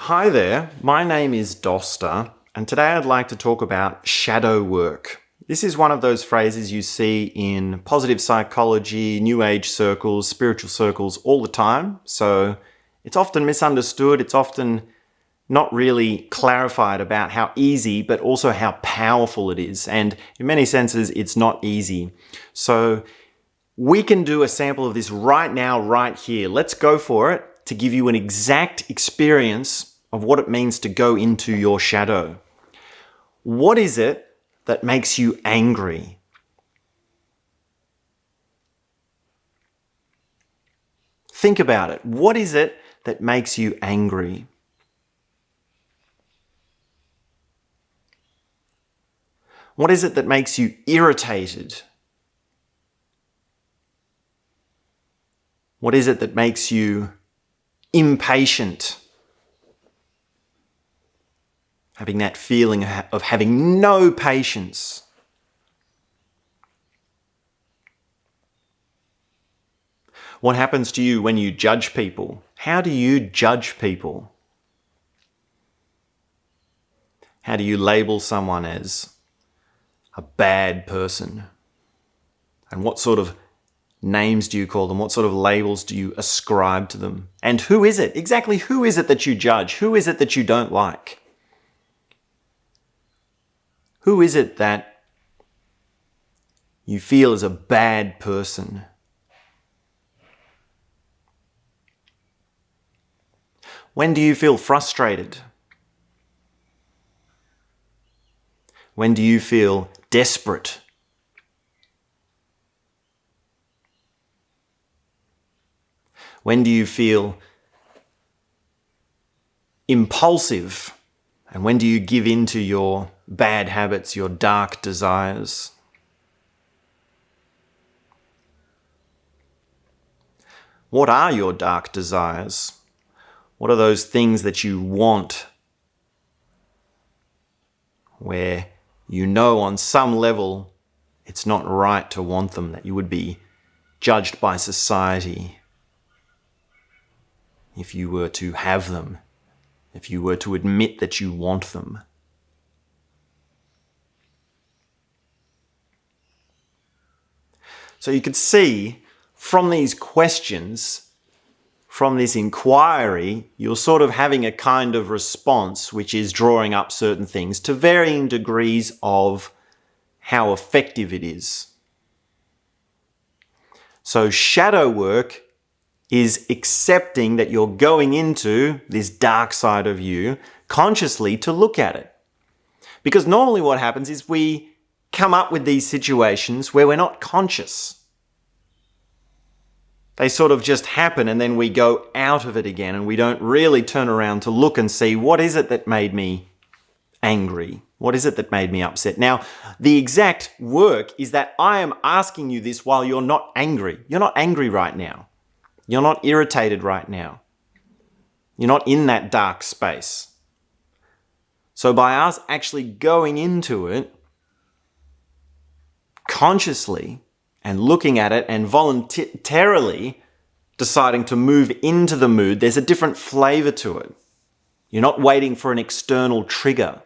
Hi there, my name is Doster, and today I'd like to talk about shadow work. This is one of those phrases you see in positive psychology, New Age circles, spiritual circles all the time. So it's often misunderstood, it's often not really clarified about how easy, but also how powerful it is. And in many senses, it's not easy. So we can do a sample of this right now, right here. Let's go for it to give you an exact experience of what it means to go into your shadow. What is it that makes you angry? Think about it. What is it that makes you angry? What is it that makes you irritated? What is it that makes you impatient? Having that feeling of having no patience. What happens to you when you judge people? How do you judge people? How do you label someone as a bad person? And what sort of names do you call them? What sort of labels do you ascribe to them? And who is it? Exactly who is it that you judge? Who is it that you don't like? Who is it that you feel is a bad person? When do you feel frustrated? When do you feel desperate? When do you feel impulsive? And when do you give in to your bad habits, your dark desires? What are your dark desires? What are those things that you want where you know on some level it's not right to want them, that you would be judged by society if you were to have them, if you were to admit that you want them? So you could see from these questions, from this inquiry, you're sort of having a kind of response which is drawing up certain things to varying degrees of how effective it is. So shadow work is accepting that you're going into this dark side of you consciously to look at it. Because normally what happens is we come up with these situations where we're not conscious. They sort of just happen and then we go out of it again and we don't really turn around to look and see what is it that made me angry? What is it that made me upset? Now, the exact work is that I am asking you this while you're not angry. You're not angry right now. You're not irritated right now. You're not in that dark space. So by us actually going into it consciously and looking at it and voluntarily deciding to move into the mood, there's a different flavor to it. You're not waiting for an external trigger.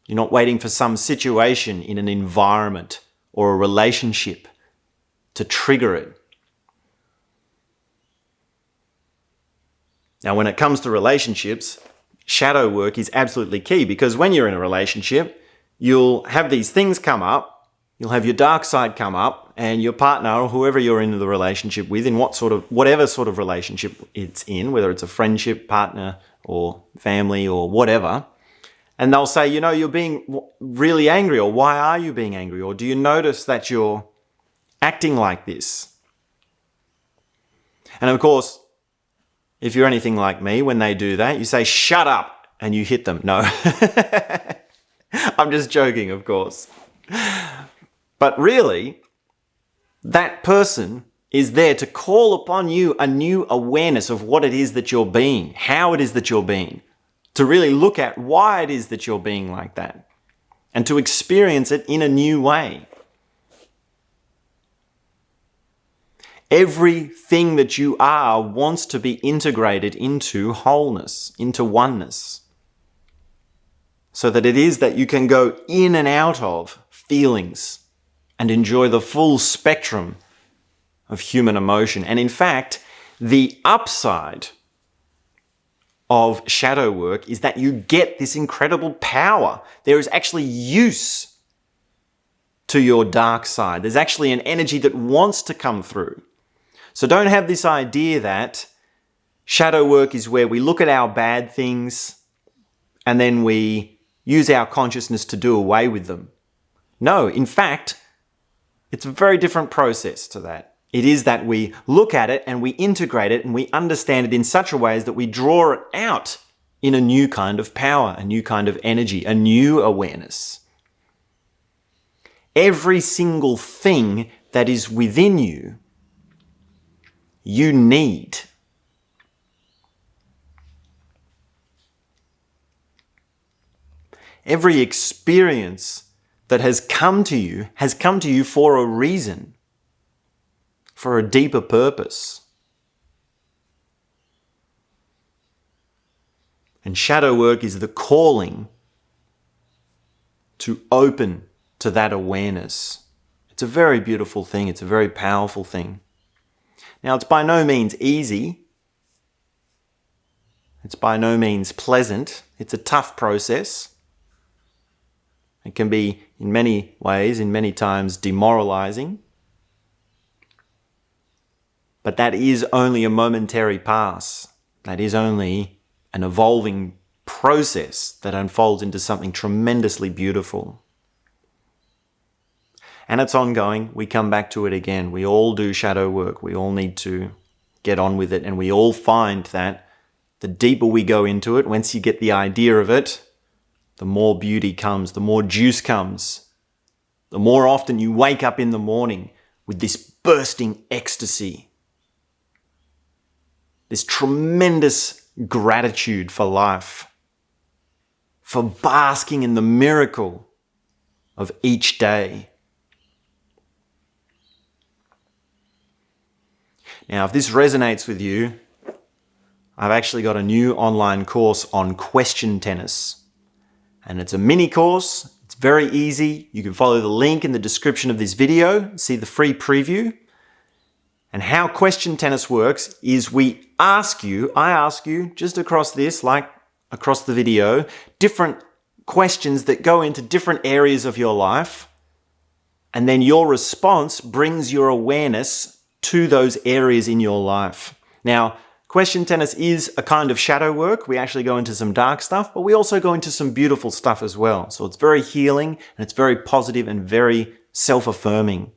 You're not waiting for some situation in an environment or a relationship to trigger it. Now, when it comes to relationships, shadow work is absolutely key, because when you're in a relationship, you'll have these things come up, you'll have your dark side come up, and your partner or whoever you're in the relationship with, in whatever sort of relationship it's in, whether it's a friendship, partner, or family, or whatever, and they'll say, you're being really angry, or why are you being angry? Or do you notice that you're acting like this? And of course, if you're anything like me, when they do that, you say, shut up, and you hit them. No. I'm just joking, of course. But really, that person is there to call upon you a new awareness of what it is that you're being, how it is that you're being, to really look at why it is that you're being like that, and to experience it in a new way. Everything that you are wants to be integrated into wholeness, into oneness, so that it is that you can go in and out of feelings and enjoy the full spectrum of human emotion. And in fact, the upside of shadow work is that you get this incredible power. There is actually use to your dark side. There's actually an energy that wants to come through. So don't have this idea that shadow work is where we look at our bad things and then we use our consciousness to do away with them. No, in fact, it's a very different process to that. It is that we look at it and we integrate it and we understand it in such a way that we draw it out in a new kind of power, a new kind of energy, a new awareness. Every single thing that is within you, you need. Every experience that has come to you for a reason, for a deeper purpose. And shadow work is the calling to open to that awareness. It's a very beautiful thing. It's a very powerful thing. Now, it's by no means easy. It's by no means pleasant. It's a tough process. It can be, in many ways, in many times, demoralizing. But that is only a momentary pass. That is only an evolving process that unfolds into something tremendously beautiful. And it's ongoing. We come back to it again. We all do shadow work. We all need to get on with it. And we all find that the deeper we go into it, once you get the idea of it, the more beauty comes, the more juice comes. The more often you wake up in the morning with this bursting ecstasy, this tremendous gratitude for life, for basking in the miracle of each day. Now, if this resonates with you, I've actually got a new online course on question tennis. And it's a mini course. It's very easy. You can follow the link in the description of this video, see the free preview. And how question tennis works is I ask you, just across this, like across the video, different questions that go into different areas of your life. And then your response brings your awareness to those areas in your life. Now, question tennis is a kind of shadow work. We actually go into some dark stuff, but we also go into some beautiful stuff as well. So it's very healing and it's very positive and very self-affirming.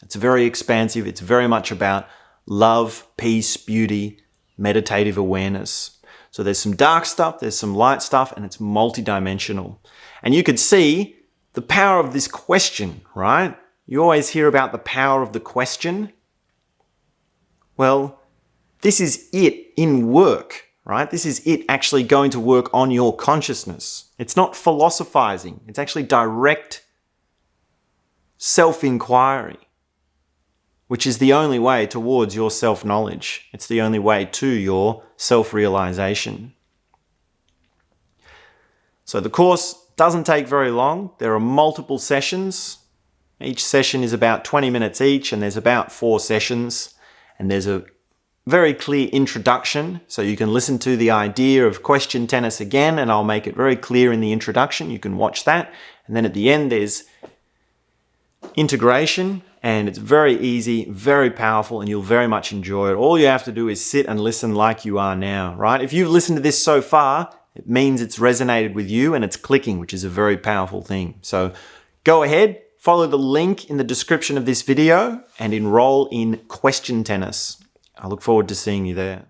It's very expansive. It's very much about love, peace, beauty, meditative awareness. So there's some dark stuff, there's some light stuff, and it's multidimensional. And you could see the power of this question, right? You always hear about the power of the question. Well, this is it in work, right? This is it actually going to work on your consciousness. It's not philosophizing. It's actually direct self-inquiry, which is the only way towards your self-knowledge. It's the only way to your self-realization. So the course doesn't take very long. There are multiple sessions. Each session is about 20 minutes each, and there's about 4 sessions. And there's a very clear introduction, so you can listen to the idea of question tennis again, and I'll make it very clear in the introduction. You can watch that. And then at the end, there's integration, and it's very easy, very powerful, and you'll very much enjoy it. All you have to do is sit and listen like you are now, right? If you've listened to this so far, it means it's resonated with you and it's clicking, which is a very powerful thing. So go ahead, follow the link in the description of this video and enroll in question tennis. I look forward to seeing you there.